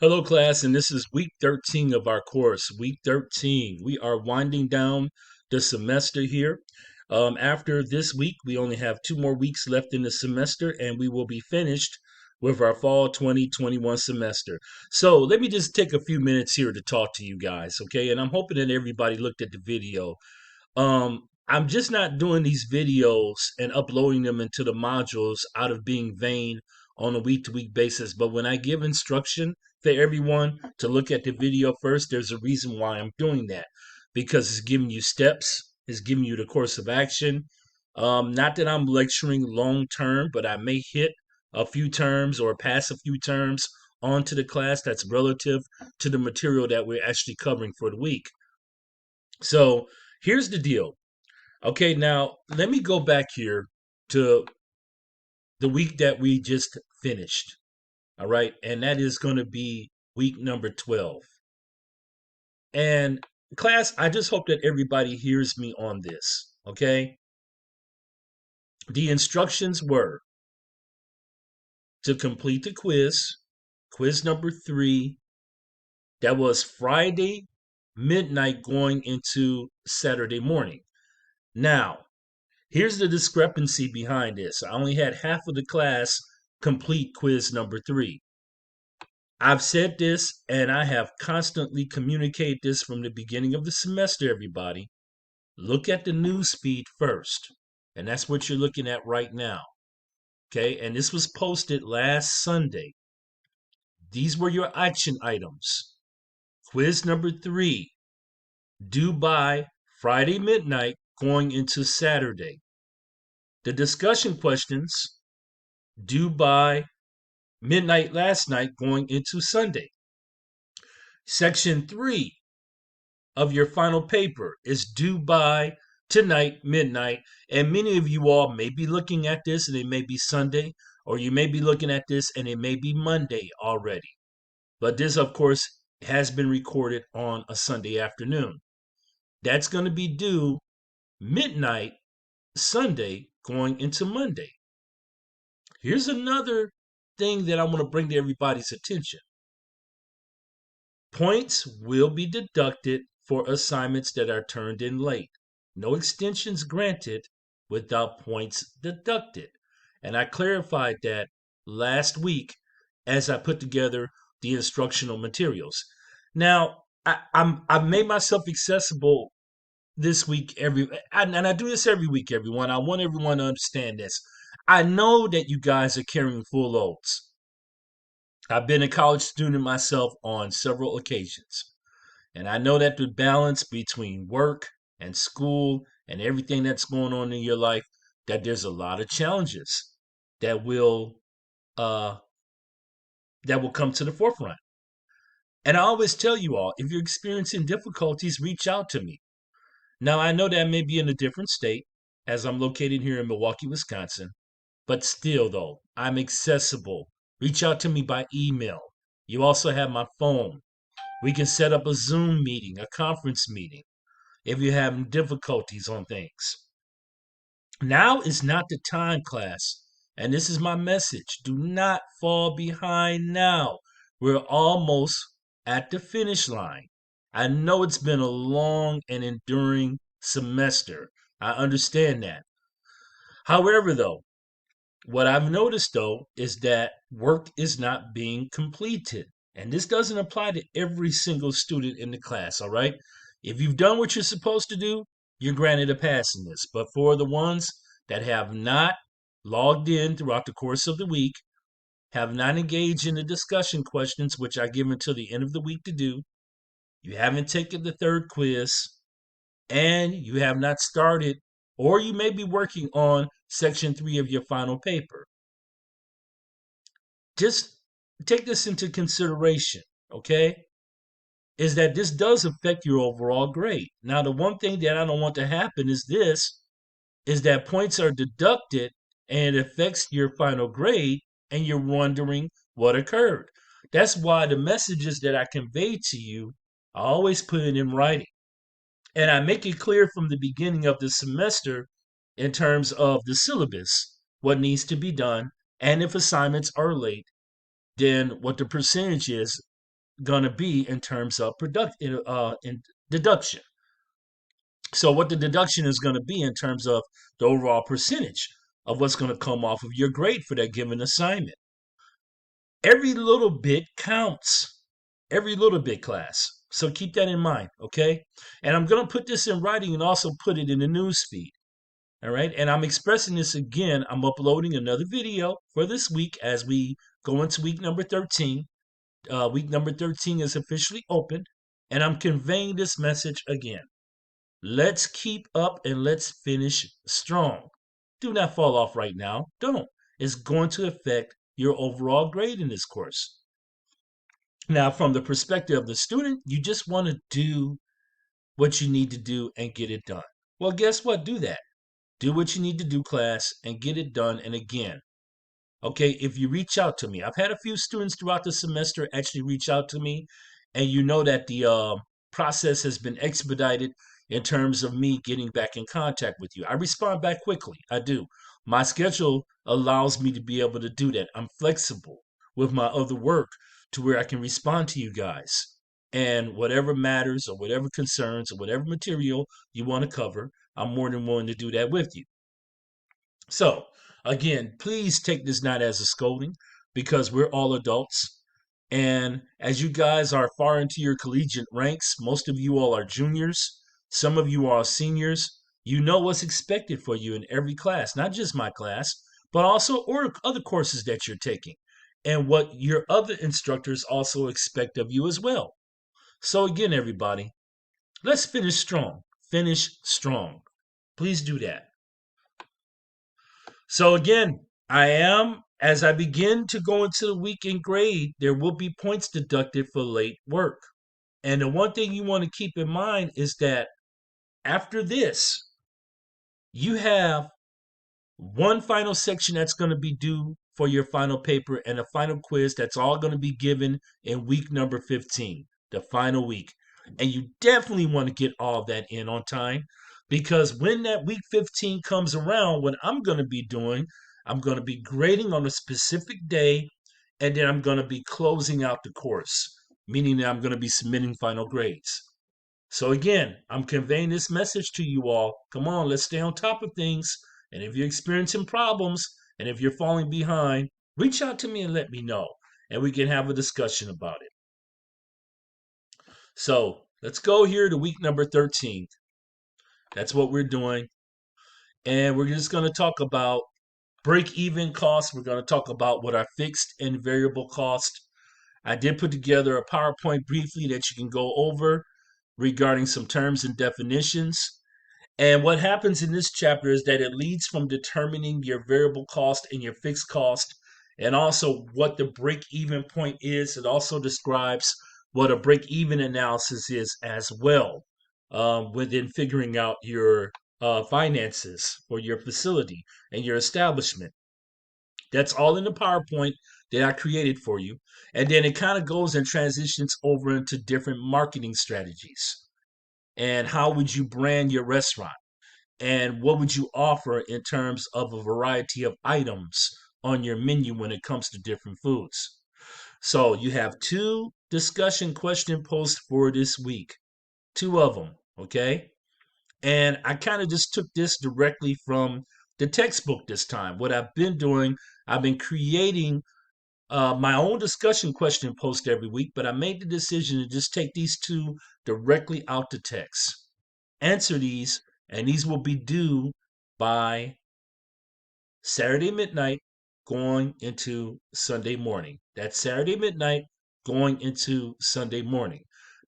Hello, class, and this is week 13 of our course. Week 13. We are winding down the semester here. After this week, we only have 2 more weeks left in the semester, and we will be finished with our fall 2021 semester. So, let me just take a few minutes here to talk to you guys, okay? And I'm hoping that everybody looked at the video. I'm just not doing these videos and uploading them into the modules out of being vain on a week to week basis. But when I give instruction for everyone to look at the video first, there's a reason why I'm doing that because it's giving you steps, it's giving you the course of action. Not that I'm lecturing long term, but I may hit a few terms or pass a few terms onto the class that's relative to the material that we're actually covering for the week. So here's the deal. Okay, now let me go back here to the week that we just finished. All right, and that is going to be week number 12. And class, I just hope that everybody hears me on this. Okay, the instructions were to complete the quiz number 3, that was Friday midnight going into Saturday morning. Now, here's the discrepancy behind this. I only had half of the class complete quiz number 3. I've said this and I have constantly communicated this from the beginning of the semester, everybody. Look at the news feed first. And that's what you're looking at right now. Okay, and this was posted last Sunday. These were your action items. Quiz number 3, due by Friday midnight going into Saturday. The discussion questions, due by midnight last night going into Sunday. Section 3 of your final paper is due by tonight, midnight. And many of you all may be looking at this and it may be Sunday, or you may be looking at this and it may be Monday already. But this, of course, has been recorded on a Sunday afternoon. That's going to be due midnight Sunday going into Monday. Here's another thing that I want to bring to everybody's attention. Points will be deducted for assignments that are turned in late. No extensions granted without points deducted. And I clarified that last week as I put together the instructional materials. Now, I've made myself accessible this week and I do this every week, everyone. I want everyone to understand this. I know that you guys are carrying full loads. I've been a college student myself on several occasions. And I know that the balance between work and school and everything that's going on in your life, that there's a lot of challenges that will uh come to the forefront. And I always tell you all, if you're experiencing difficulties, reach out to me. Now I know that I may be in a different state as I'm located here in Milwaukee, Wisconsin, but still though, I'm accessible. Reach out to me by email. You also have my phone. We can set up a Zoom meeting, a conference meeting, if you're having difficulties on things. Now is not the time, class. And this is my message. Do not fall behind now. We're almost at the finish line. I know it's been a long and enduring semester. I understand that. However, though, what I've noticed though is that work is not being completed. And this doesn't apply to every single student in the class, all right? If you've done what you're supposed to do, you're granted a pass in this. But for the ones that have not logged in throughout the course of the week, have not engaged in the discussion questions, which I give until the end of the week to do, you haven't taken the third quiz, and you have not started, or you may be working on section 3 of your final paper. Just take this into consideration, okay? Is that this does affect your overall grade. Now, the one thing that I don't want to happen is this, is that points are deducted and it affects your final grade and you're wondering what occurred. That's why the messages that I convey to you, I always put it in writing. And I make it clear from the beginning of the semester in terms of the syllabus, what needs to be done, and if assignments are late, then what the percentage is going to be in terms of in deduction. So what the deduction is going to be in terms of the overall percentage of what's going to come off of your grade for that given assignment. Every little bit counts. Every little bit, class. So keep that in mind, okay? And I'm going to put this in writing and also put it in the news feed. All right. And I'm expressing this again. I'm uploading another video for this week as we go into week number 13. Week number 13 is officially opened. And I'm conveying this message again. Let's keep up and let's finish strong. Do not fall off right now. Don't. It's going to affect your overall grade in this course. Now, from the perspective of the student, you just want to do what you need to do and get it done. Well, guess what? Do that. Do what you need to do, class, and get it done. And again, okay, if you reach out to me, I've had a few students throughout the semester actually reach out to me, and you know that the process has been expedited in terms of me getting back in contact with you. I respond back quickly. I do. My schedule allows me to be able to do that. I'm flexible with my other work to where I can respond to you guys. And whatever matters or whatever concerns or whatever material you want to cover, I'm more than willing to do that with you. So, again, please take this not as a scolding because we're all adults. And as you guys are far into your collegiate ranks, most of you all are juniors, some of you are seniors. You know what's expected for you in every class, not just my class, but also or other courses that you're taking, and what your other instructors also expect of you as well. So, again, everybody, let's finish strong. Finish strong. Please do that. So again, as I begin to go into the weekend grade, there will be points deducted for late work. And the one thing you want to keep in mind is that after this, you have one final section that's going to be due for your final paper and a final quiz that's all going to be given in week number 15, the final week. And you definitely want to get all that in on time because when that week 15 comes around, what I'm going to be doing, I'm going to be grading on a specific day and then I'm going to be closing out the course, meaning that I'm going to be submitting final grades. So again, I'm conveying this message to you all. Come on, let's stay on top of things. And if you're experiencing problems and if you're falling behind, reach out to me and let me know. And we can have a discussion about it. So let's go here to week number 13. That's what we're doing. And we're just going to talk about break-even costs. We're going to talk about what are fixed and variable costs. I did put together a PowerPoint briefly that you can go over regarding some terms and definitions. And what happens in this chapter is that it leads from determining your variable cost and your fixed cost, and also what the break-even point is. It also describes what a break-even analysis is as well, within figuring out your finances for your facility and your establishment. That's all in the PowerPoint that I created for you. And then it kind of goes and transitions over into different marketing strategies. And how would you brand your restaurant? And what would you offer in terms of a variety of items on your menu when it comes to different foods? So you have two discussion question posts for this week, two of them, okay? And I kind of just took this directly from the textbook this time. What I've been doing, I've been creating my own discussion question post every week, but I made the decision to just take these two directly out the text. Answer these, and these will be due by Saturday midnight going into Sunday morning. That's Saturday midnight going into Sunday morning.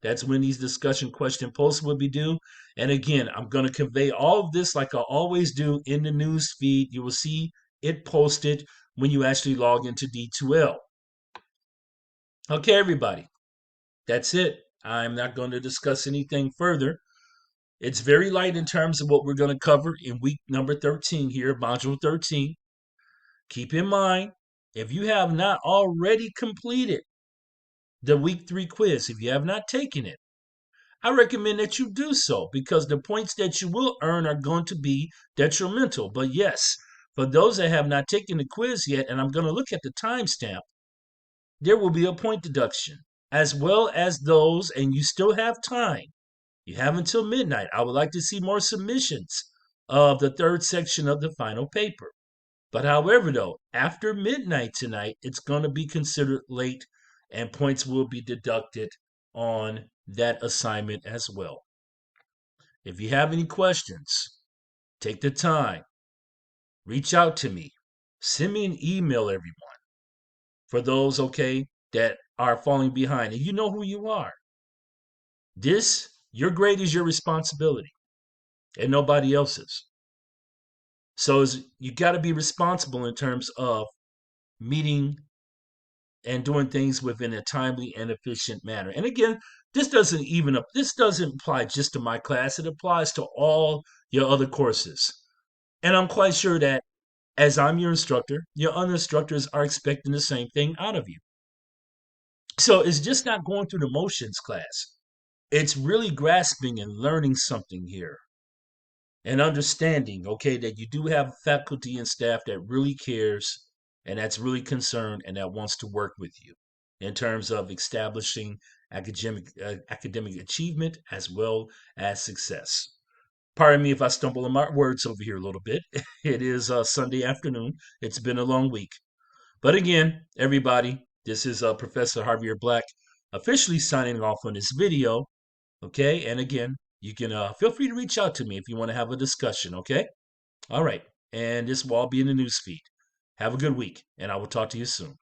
That's when these discussion question posts will be due. And again, I'm going to convey all of this like I always do in the news feed. You will see it posted when you actually log into D2L. Okay, everybody. That's it. I'm not going to discuss anything further. It's very light in terms of what we're going to cover in week number 13 here, module 13. Keep in mind, if you have not already completed the week 3 quiz, if you have not taken it, I recommend that you do so because the points that you will earn are going to be detrimental. But yes, for those that have not taken the quiz yet, and I'm going to look at the timestamp, there will be a point deduction. as well as those, and you still have time. You have until midnight. I would like to see more submissions of the third section of the final paper. But however, though, after midnight tonight, it's going to be considered late and points will be deducted on that assignment as well. If you have any questions, take the time, reach out to me, send me an email, everyone. For those, okay, that are falling behind, and you know who you are. Your grade is your responsibility and nobody else's. So you got to be responsible in terms of meeting and doing things within a timely and efficient manner. And again, this doesn't apply just to my class. It applies to all your other courses. And I'm quite sure that as I'm your instructor, your other instructors are expecting the same thing out of you. So it's just not going through the motions, class. It's really grasping and learning something here and understanding, okay, that you do have faculty and staff that really cares and that's really concerned and that wants to work with you in terms of establishing academic achievement as well as success. Pardon me if I stumble on my words over here a little bit. It is Sunday afternoon. It's been a long week. But again, everybody, this is Professor Javier Black officially signing off on this video. Okay, and again, you can feel free to reach out to me if you want to have a discussion. Okay, all right, and this will all be in the news feed. Have a good week, and I will talk to you soon.